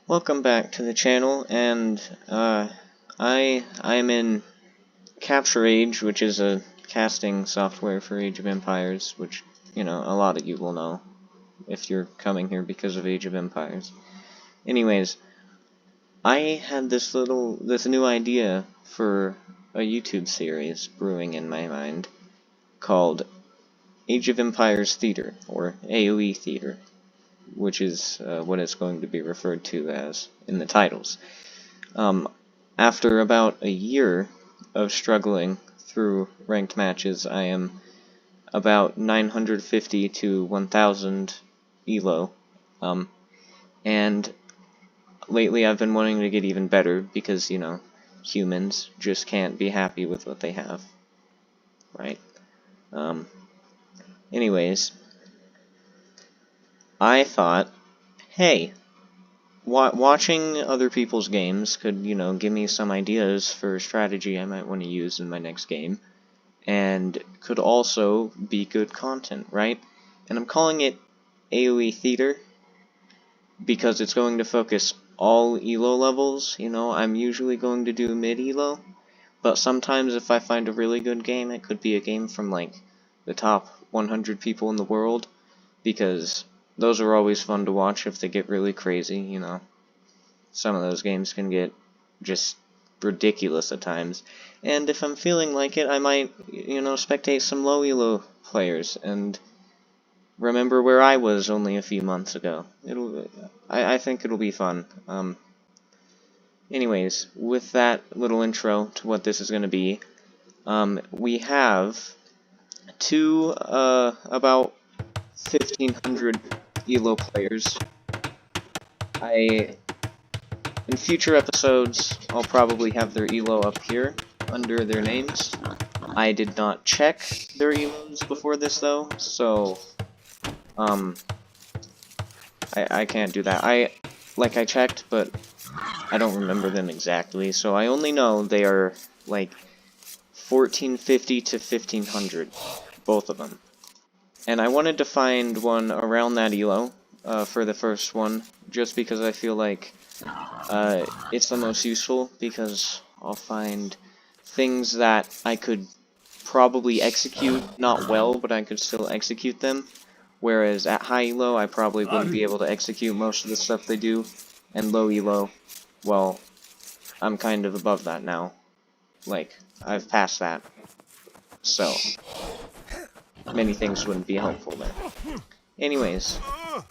Welcome back to the channel, and I'm in Capture Age, which is a casting software for Age of Empires, which, you know, a lot of you will know if you're coming here because of Age of Empires. Anyways, I had this new idea for a YouTube series brewing in my mind called Age of Empires Theater, or AoE Theater, which is what it's going to be referred to as in the titles. After about a year of struggling through ranked matches, I am about 950 to 1000 elo, and lately I've been wanting to get even better because, you know, humans just can't be happy with what they have, right? Anyways, I thought, hey, watching other people's games could, you know, give me some ideas for a strategy I might want to use in my next game, and could also be good content, right? And I'm calling it AoE Theater because it's going to focus all elo levels. You know, I'm usually going to do mid elo, but sometimes if I find a really good game, it could be a game from like the top 100 people in the world, because those are always fun to watch if they get really crazy, you know. Some of those games can get just ridiculous at times. And if I'm feeling like it, I might, you know, spectate some low elo players and remember where I was only a few months ago. I think it'll be fun. Anyways, with that little intro to what this is going to be, we have two about 1,500 elo players. In future episodes, I'll probably have their elo up here under their names. I did not check their elos before this though, so I can't do that. I checked, but I don't remember them exactly, so I only know they are like 1450 to 1500, both of them. And I wanted to find one around that elo for the first one, just because I feel like it's the most useful, because I'll find things that I could probably execute, not well, but I could still execute them, whereas at high elo I probably wouldn't be able to execute most of the stuff they do, and low elo, well, I'm kind of above that now. Like, I've passed that, so many things wouldn't be helpful there. Anyways,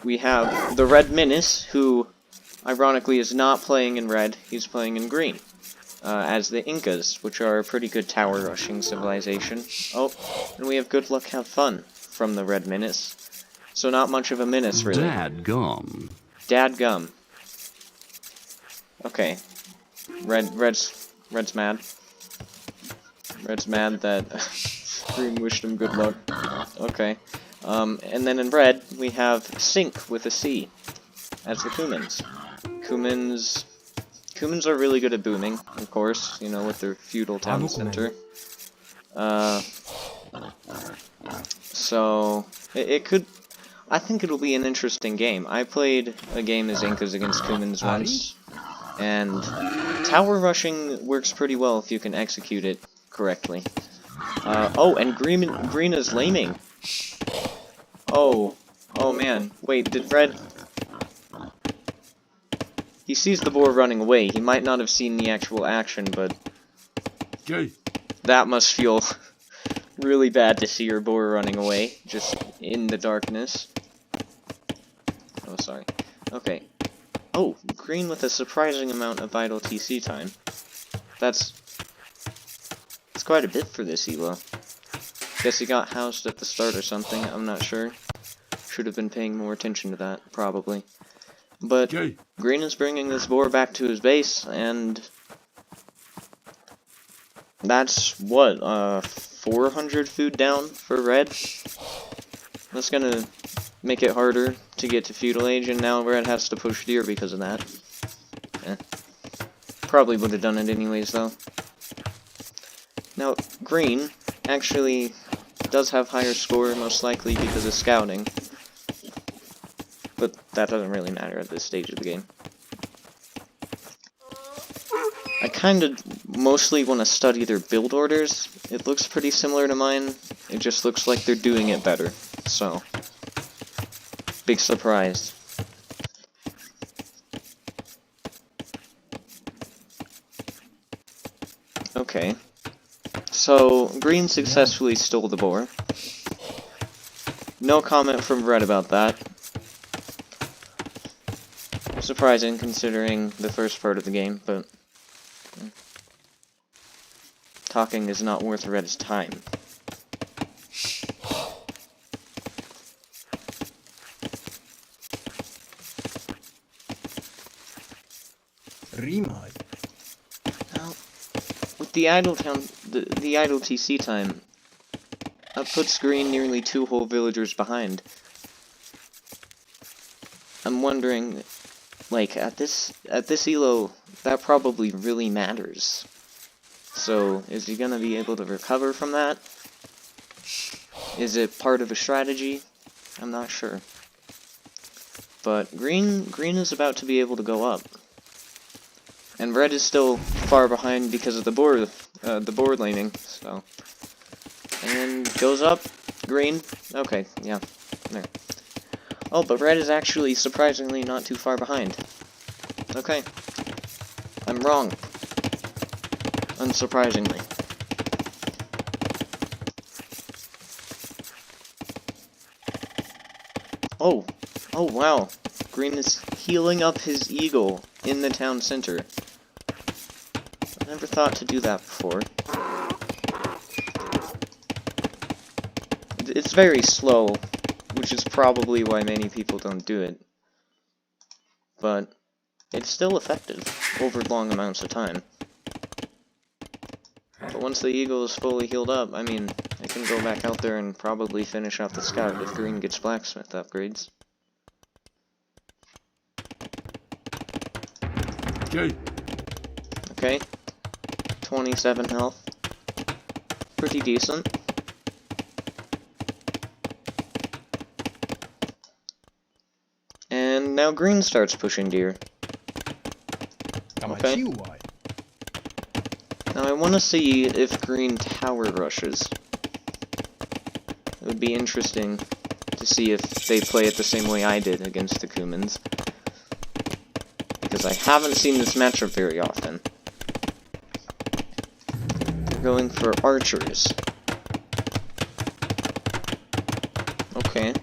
we have the Red Menace, who ironically is not playing in red, he's playing in green, as the Incas, which are a pretty good tower rushing civilization. Oh, and we have Good Luck Have Fun from the Red Menace. So not much of a menace, really. Dadgum. Dadgum. Okay. Red's mad. Red's mad that Green wished him good luck. Okay. And then in red, we have Sink with a C as the Cumans. Cumans are really good at booming, of course, you know, with their feudal town center. So it could, I think it'll be an interesting game. I played a game as Incas against Cumans once, and tower rushing works pretty well if you can execute it correctly. Oh, and green is laming. Oh man, wait, did red... He sees the boar running away. He might not have seen the actual action, but that must feel really bad to see your boar running away, just in the darkness. Oh, sorry. Okay. Oh, green with a surprising amount of vital TC time. That's quite a bit for this elo. Guess he got housed at the start or something, I'm not sure. Should have been paying more attention to that, probably. But green is bringing this boar back to his base, and that's, what, 400 food down for red? That's gonna make it harder to get to feudal age, and now red has to push deer because of that. Probably would have done it anyways, though. Now, green actually does have higher score, most likely because of scouting. But that doesn't really matter at this stage of the game. kind of mostly want to study their build orders. It looks pretty similar to mine. It just looks like they're doing it better. So, big surprise. Okay. So, green successfully stole the boar. No comment from red about that. Surprising considering the first part of the game, but talking is not worth red's time. Now, with the idle the idle TC time, that puts green nearly 2 whole villagers behind. I'm wondering, like, at this elo, that probably really matters. So, is he gonna be able to recover from that? Is it part of a strategy? I'm not sure. But green is about to be able to go up. And red is still far behind because of the board laning, so. And goes up, green, okay, yeah, there. Oh, but red is actually surprisingly not too far behind. Okay. I'm wrong. Unsurprisingly. Oh, wow. Green is healing up his eagle in the town center. I never thought to do that before. It's very slow, which is probably why many people don't do it. But it's still effective over long amounts of time. But once the eagle is fully healed up, I mean, I can go back out there and probably finish off the scout if green gets blacksmith upgrades. Okay. 27 health. Pretty decent. And now green starts pushing deer. Okay. Now I want to see if green tower rushes. It would be interesting to see if they play it the same way I did against the Cumans. Because I haven't seen this matchup very often. They're going for archers. Okay.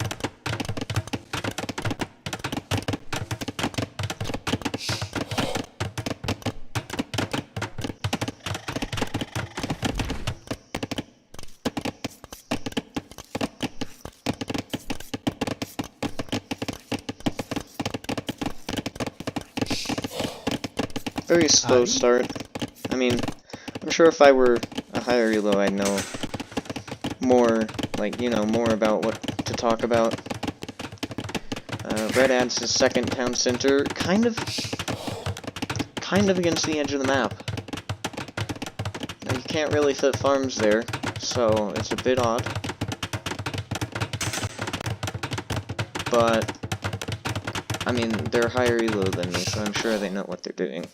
Very slow start. I mean, I'm sure if I were a higher elo, I'd know more, like, you know, more about what to talk about. Red adds his second town center, kind of against the edge of the map. Now, you can't really fit farms there, so it's a bit odd. But, I mean, they're higher elo than me, so I'm sure they know what they're doing.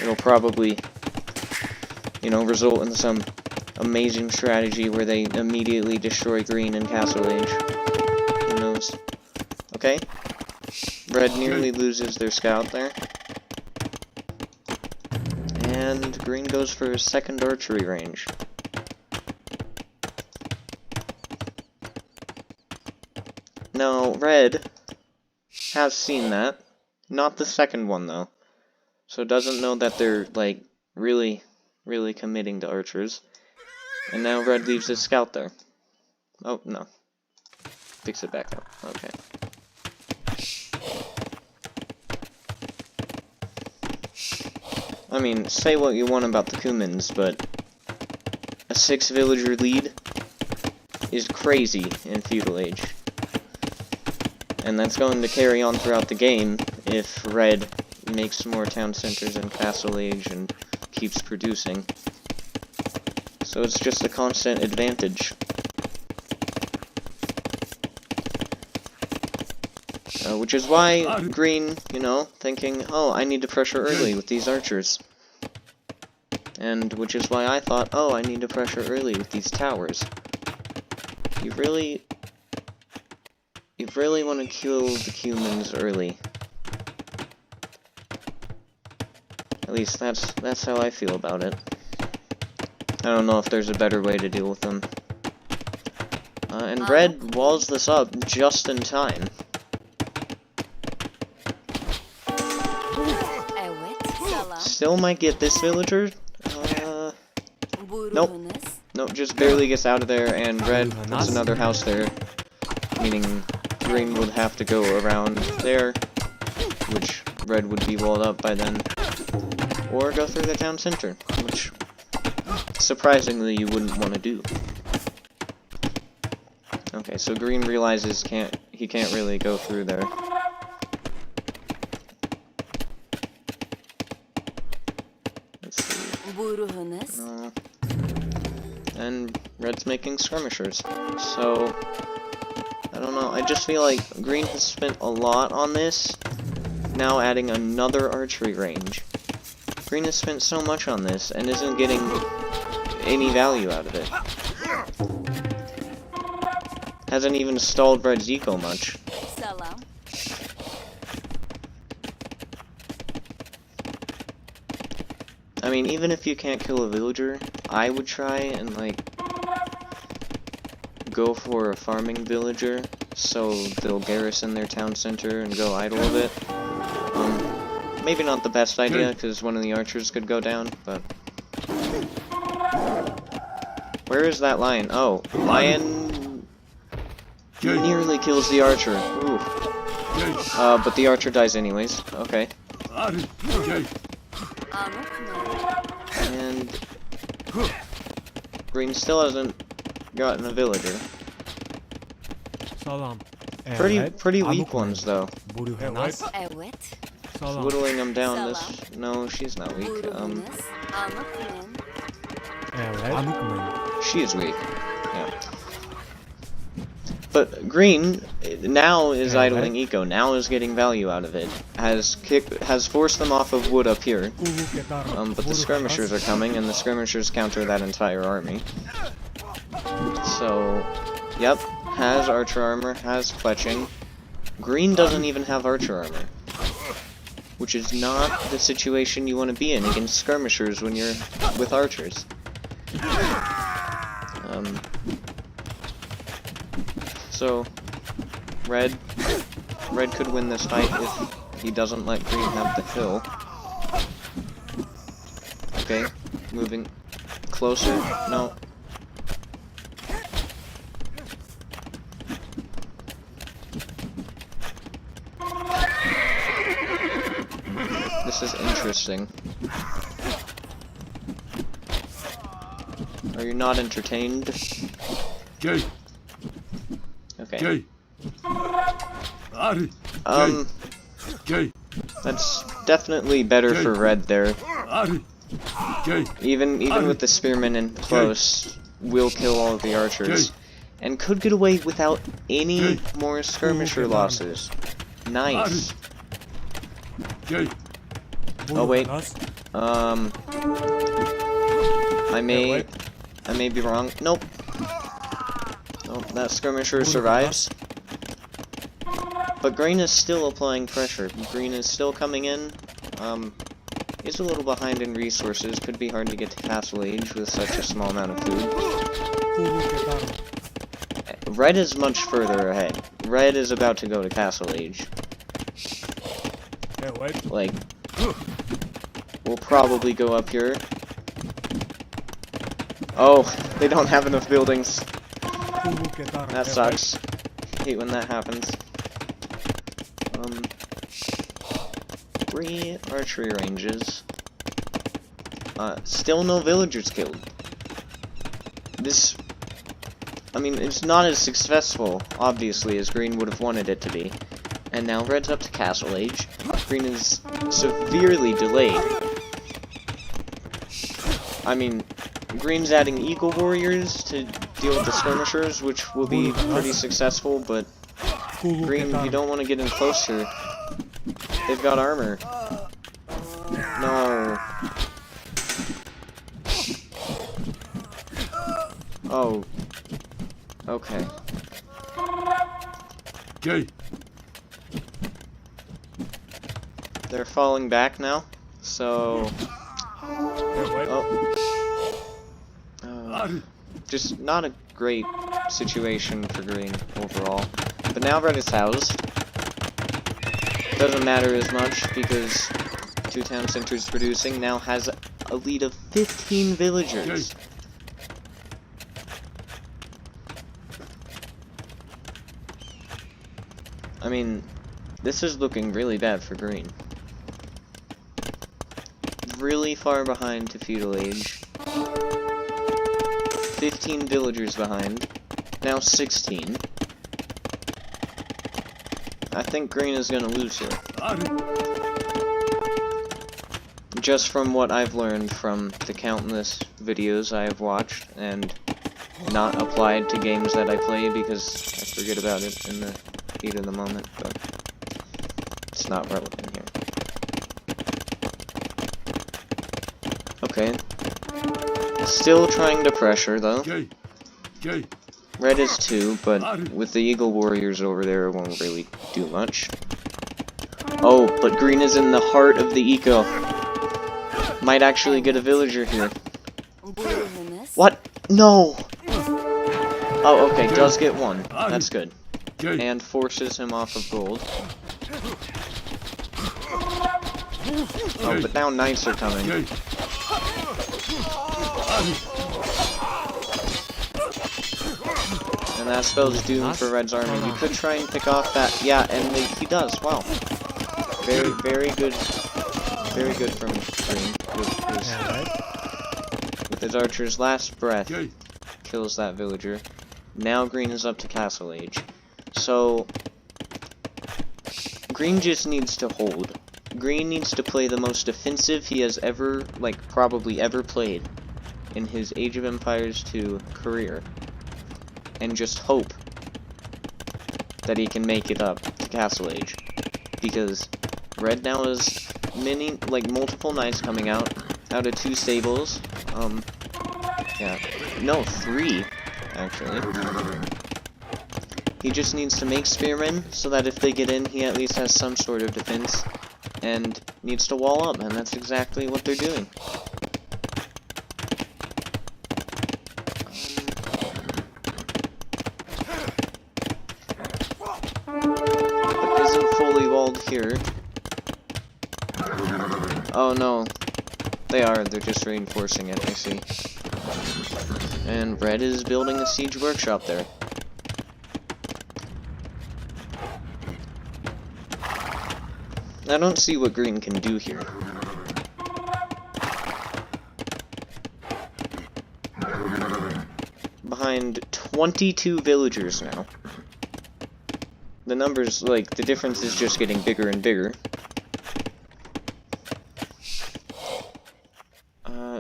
It'll probably, you know, result in some amazing strategy where they immediately destroy green in Castle Age. Who knows? Okay. Red nearly loses their scout there. And green goes for his second archery range. Now, red has seen that. Not the second one, though. So doesn't know that they're, like, really committing to archers. And now red leaves his scout there. Oh, no. Picks it back up. Okay. I mean, say what you want about the Cumans, but a 6-villager lead is crazy in Feudal Age. And that's going to carry on throughout the game if red makes more town centers in Castle Age and keeps producing. So it's just a constant advantage. Which is why green, you know, thinking, oh, I need to pressure early with these archers. And which is why I thought, oh, I need to pressure early with these towers. You really want to kill the humans early. At least that's how I feel about it. I don't know if there's a better way to deal with them. And red walls this up just in time. Still might get this villager. Nope. Nope, just barely gets out of there, and red puts another house there. Meaning green would have to go around there, which red would be walled up by then. Or go through the town center, which surprisingly you wouldn't want to do. Okay, so green realizes he can't really go through there. Let's see. No. And red's making skirmishers. So I don't know, I just feel like green has spent a lot on this, now adding another archery range. Green has spent so much on this and isn't getting any value out of it. Hasn't even stalled red's eco much. I mean, even if you can't kill a villager, I would try and, like, go for a farming villager, so they'll garrison their town center and go idle a bit. Maybe not the best idea, because one of the archers could go down, but... Where is that lion? Oh, lion... nearly kills the archer. Ooh. But the archer dies anyways. Okay. And... green still hasn't gotten a villager. Pretty weak ones, though. Whittling them down this... No, she's not weak. She is weak. Yeah. But green now is idling eco, now is getting value out of it. Has forced them off of wood up here. But the skirmishers are coming, and the skirmishers counter that entire army. So, yep, has archer armor, has fletching. Green doesn't even have archer armor, which is not the situation you want to be in against skirmishers when you're with archers. So, red could win this fight if he doesn't let green have the hill. Okay, moving closer. No. This is interesting. Are you not entertained? Okay. That's definitely better for red there. Even with the spearmen in close, will kill all of the archers. And could get away without any more skirmisher losses. Nice. Oh wait. I may be wrong. Nope. Oh, that skirmisher survives. But green is still applying pressure. Green is still coming in. Is a little behind in resources. Could be hard to get to Castle Age with such a small amount of food. Red is much further ahead. Red is about to go to Castle Age. Like, we'll probably go up here. Oh, they don't have enough buildings. That sucks. Hate when that happens. 3 archery ranges. Still no villagers killed. This... I mean, it's not as successful, obviously, as green would have wanted it to be. And now red's up to Castle Age. Green is severely delayed. I mean, green's adding Eagle Warriors to deal with the skirmishers, which will be pretty successful, but Green, you don't want to get in closer. They've got armor. No. Oh. Okay. Okay. They're falling back now, so... just not a great situation for Green overall. But now Red is housed. Doesn't matter as much because two town centers producing now has a lead of 15 villagers. I mean, this is looking really bad for Green. Really far behind to feudal age. 15 villagers behind. Now 16. I think Green is gonna lose here. Just from what I've learned from the countless videos I have watched and not applied to games that I play because I forget about it in the heat of the moment, but it's not relevant here. Okay. Still trying to pressure, though. Red is 2, but with the Eagle Warriors over there, it won't really do much. Oh, but Green is in the heart of the eco. Might actually get a villager here. What? No! Oh, okay, does get one. That's good. And forces him off of gold. Oh, but now knights are coming. And that spells doom for Red's army. You could try and pick off that. Yeah, and he does. Wow. Very, very good. Very good from Green. With his archer's last breath, kills that villager. Now Green is up to castle age. So, Green just needs to hold. Green needs to play the most defensive he has ever, like, probably ever played in his Age of Empires 2 career. And just hope that he can make it up to castle age. Because Red now has multiple knights coming out of 2 stables. Yeah. No, 3, actually. He just needs to make spearmen so that if they get in, he at least has some sort of defense. And needs to wall up, and that's exactly what they're doing. But isn't fully walled here. Oh no. They are, they're just reinforcing it, I see. And Red is building a siege workshop there. I don't see what Green can do here. Behind 22 villagers now. The numbers, like, the difference is just getting bigger and bigger.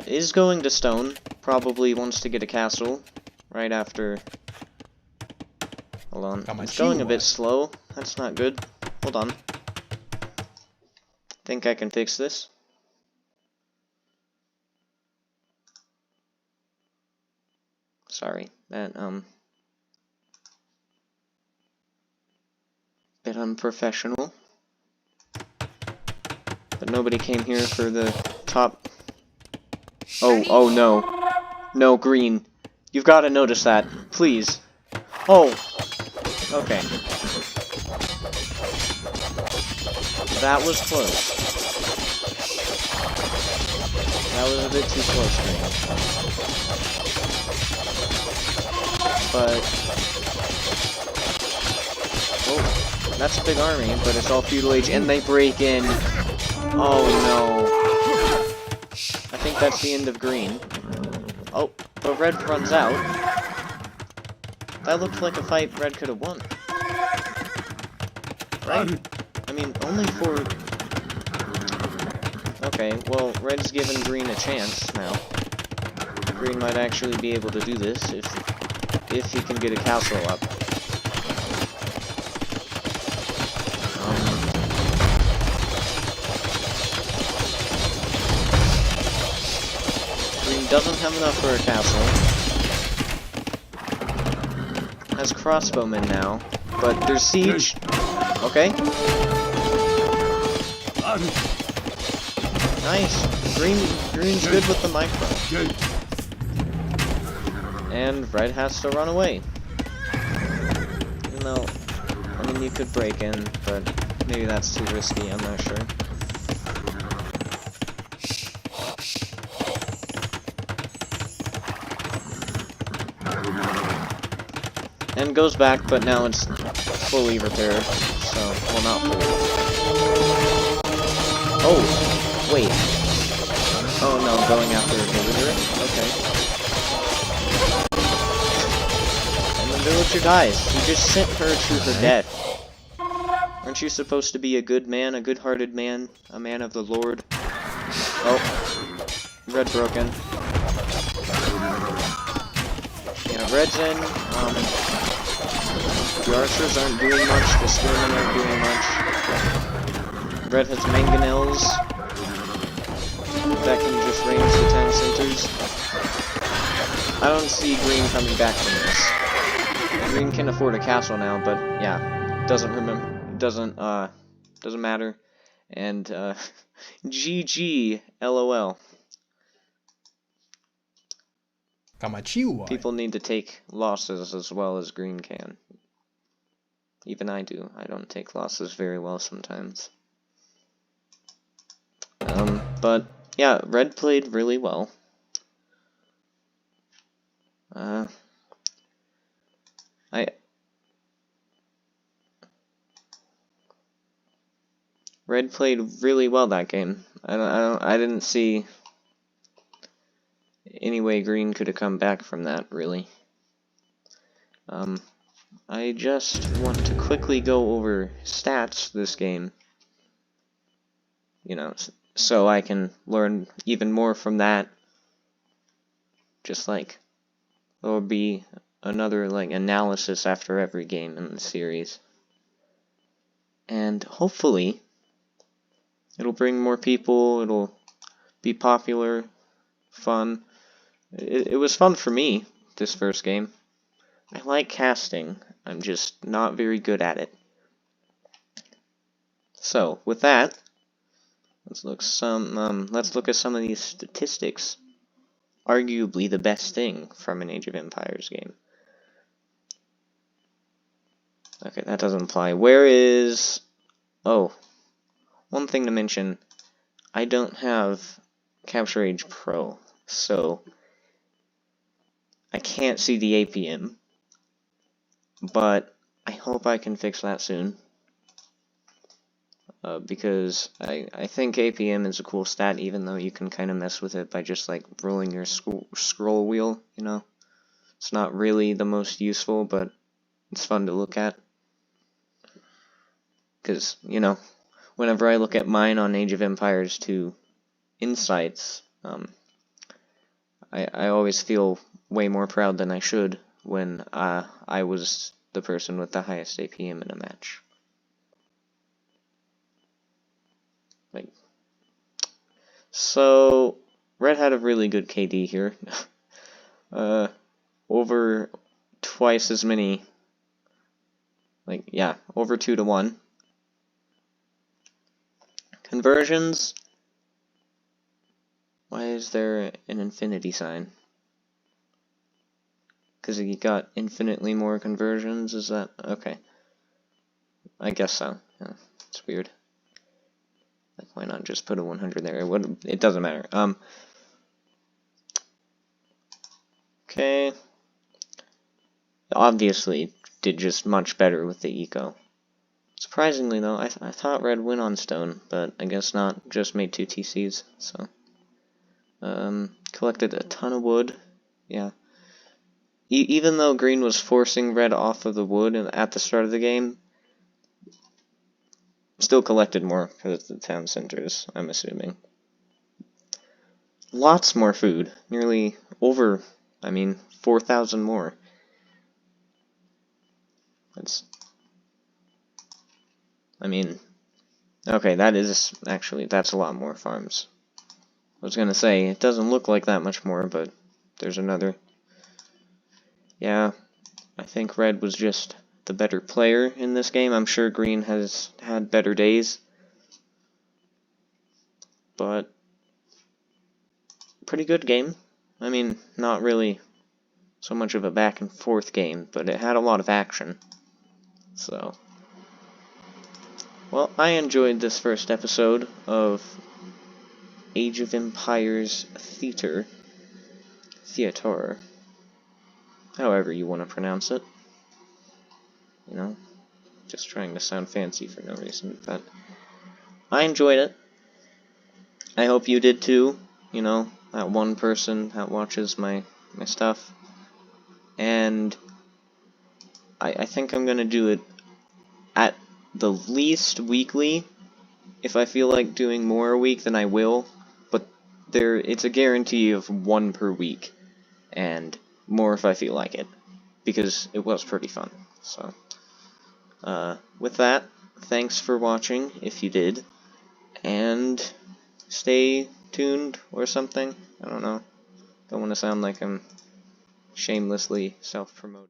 Is going to stone. Probably wants to get a castle right after. Hold on. It's going a bit slow. That's not good. Hold on. Think I can fix this. Sorry, that bit unprofessional. But nobody came here for the top. Oh no. No, Green. You've got to notice that, please. Oh. Okay. That was close. That was a bit too close for me. But... oh, that's a big army, but it's all feudal age, and they break in. Oh no. I think that's the end of Green. Oh, but Red runs out. That looked like a fight Red could have won. Right? I mean, only for... okay, well, Red's given Green a chance now. Green might actually be able to do this if he can get a castle up. doesn't have enough for a castle. Has crossbowmen now, but there's siege. Okay. Nice. Green's good with the micro. And red has to run away. Even though, I mean, you could break in, but maybe that's too risky, I'm not sure. And goes back, but now it's fully repaired, so, well, not fully. Oh, wait. Oh no, going after the villager? Okay. And the villager dies. You just sent her to her death. Aren't you supposed to be a good man, a good-hearted man, a man of the Lord? Oh, red broken. Yeah, red's in. The archers aren't doing much, the spearmen aren't doing much. Red has mangonels that can just range the town centers. I don't see green coming back from this. Green can afford a castle now, but yeah, doesn't matter. And GG, LOL. People need to take losses as well as green can. Even I do. I don't take losses very well sometimes. But yeah, red played really well. Red played really well that game. I didn't see any way green could have come back from that, really. I just want to quickly go over stats this game. You know, so I can learn even more from that. Just like, there will be another, like, analysis after every game in the series. And hopefully, it'll bring more people, it'll be popular, fun. It was fun for me, this first game. I like casting, I'm just not very good at it. So, with that, let's look at some of these statistics. Arguably the best thing from an Age of Empires game. Okay, that doesn't apply. Where is... Oh, one thing to mention. I don't have Capture Age Pro, so I can't see the APM. But I hope I can fix that soon. Because I think APM is a cool stat, even though you can kind of mess with it by just like rolling your scroll wheel, you know? It's not really the most useful, but it's fun to look at. Because, you know, whenever I look at mine on Age of Empires 2 insights, I always feel way more proud than I should when I was the person with the highest APM in a match. Like, so red had a really good KD here. Over twice as many. Like, yeah, over 2 to 1. Conversions. Why is there an infinity sign? Because he got infinitely more conversions? Is that... Okay. I guess so. Yeah, it's weird. Like, why not just put a 100 there? It doesn't matter. Okay. Obviously, did just much better with the eco. Surprisingly, though, I thought red win on stone, but I guess not. Just made 2 TCs, so... collected a ton of wood. Yeah. Even though green was forcing red off of the wood at the start of the game, still collected more because the town centers, I'm assuming. Lots more food. Nearly over, 4,000 more. That's... okay, that's a lot more farms. I was gonna say, it doesn't look like that much more, but there's another. Yeah, I think red was just the better player in this game. I'm sure green has had better days, but pretty good game. I mean, not really so much of a back and forth game, but it had a lot of action. So, well, I enjoyed this first episode of Age of Empires Theater, however you want to pronounce it. You know, just trying to sound fancy for no reason, but I enjoyed it. I hope you did too, you know, that one person that watches my stuff. And I think I'm gonna do it at the least weekly. If I feel like doing more a week, then I will. But it's a guarantee of one per week, and more if I feel like it, because it was pretty fun. So, with that, thanks for watching, if you did, and stay tuned or something. I don't know. Don't want to sound like I'm shamelessly self-promoting.